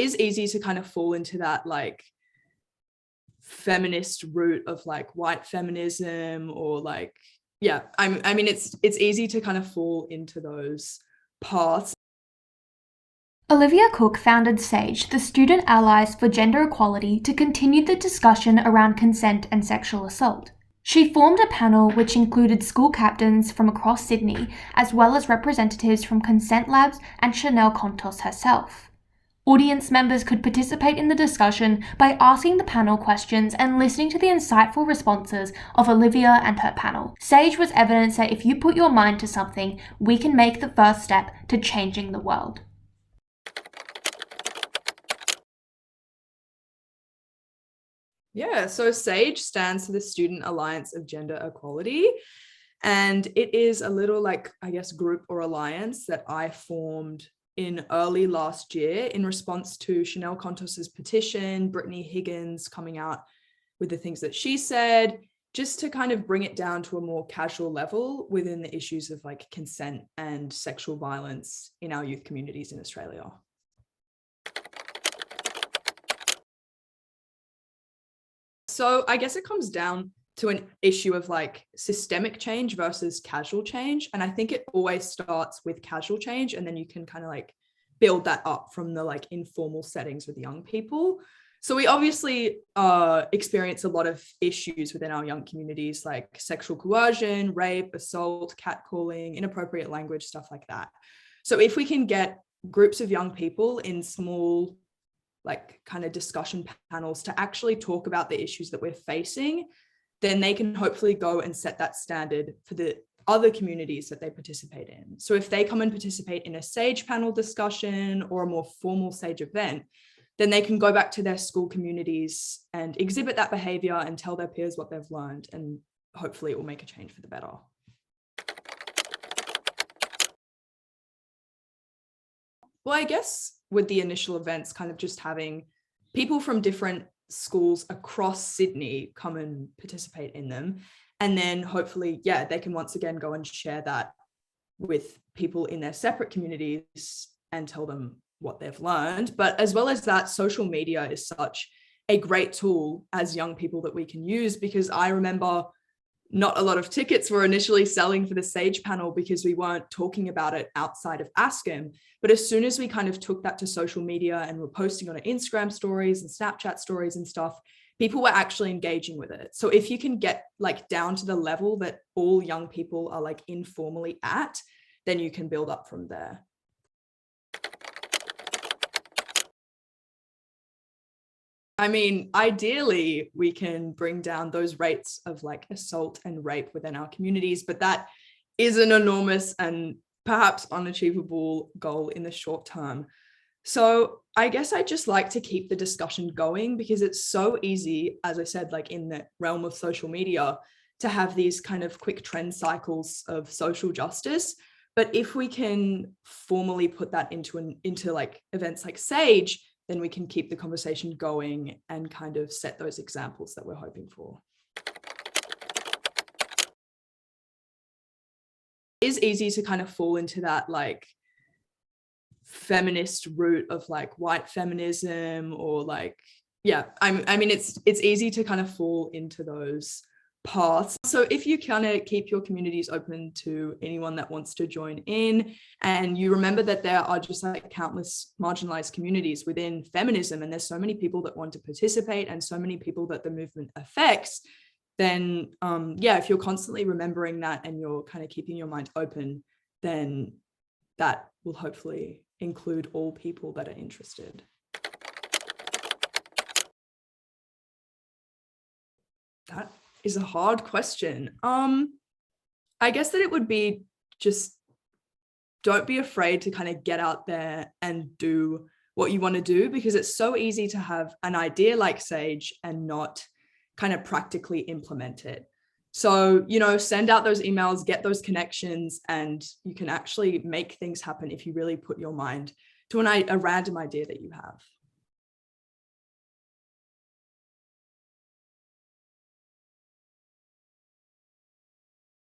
Is easy to kind of fall into that like feminist route of like white feminism, or like, yeah, I mean, it's easy to kind of fall into those paths. Olivia Cook founded SAGE, the Student Allies for Gender Equality, to continue the discussion around consent and sexual assault. She formed a panel which included school captains from across Sydney, as well as representatives from Consent Labs and Chanel Contos herself. Audience members could participate in the discussion by asking the panel questions and listening to the insightful responses of Olivia and her panel. SAGE was evidence that if you put your mind to something, we can make the first step to changing the world. Yeah, so SAGE stands for the Student Alliance of Gender Equality. And it is a little, like, I guess, group or alliance that I formed in early last year in response to Chanel Contos's petition, Brittany Higgins coming out with the things that she said, just to kind of bring it down to a more casual level within the issues of like consent and sexual violence in our youth communities in Australia. So I guess it comes down to an issue of like systemic change versus casual change. And I think it always starts with casual change, and then you can kind of like build that up from the like informal settings with young people. So we obviously experience a lot of issues within our young communities, like sexual coercion, rape, assault, catcalling, inappropriate language, stuff like that. So if we can get groups of young people in small like kind of discussion panels to actually talk about the issues that we're facing, then they can hopefully go and set that standard for the other communities that they participate in. So if they come and participate in a SAGE panel discussion or a more formal SAGE event, then they can go back to their school communities and exhibit that behavior and tell their peers what they've learned, and hopefully it will make a change for the better. Well, I guess with the initial events, kind of just having people from different schools across Sydney come and participate in them. And then hopefully, yeah, they can once again go and share that with people in their separate communities and tell them what they've learned. But as well as that, social media is such a great tool as young people that we can use, because I remember not a lot of tickets were initially selling for the SAGE panel because we weren't talking about it outside of ASCM. But as soon as we kind of took that to social media and were posting on our Instagram stories and Snapchat stories and stuff, people were actually engaging with it. So if you can get like down to the level that all young people are like informally at, then you can build up from there. I mean, ideally, we can bring down those rates of like assault and rape within our communities, but that is an enormous and perhaps unachievable goal in the short term. So I guess I just like to keep the discussion going, because it's so easy, as I said, like in the realm of social media, to have these kind of quick trend cycles of social justice. But if we can formally put that into like events like SAGE, then we can keep the conversation going and kind of set those examples that we're hoping for. It is easy to kind of fall into that like feminist route of like white feminism, or like, yeah, I mean, it's easy to kind of fall into those paths. So if you kind of keep your communities open to anyone that wants to join in, and you remember that there are just like countless marginalized communities within feminism, and there's so many people that want to participate and so many people that the movement affects, then yeah, if you're constantly remembering that and you're kind of keeping your mind open, then that will hopefully include all people that are interested. That is a hard question. I guess that it would be just don't be afraid to kind of get out there and do what you want to do, because it's so easy to have an idea like SAGE and not kind of practically implement it. So, you know, send out those emails, get those connections, and you can actually make things happen if you really put your mind to a random idea that you have.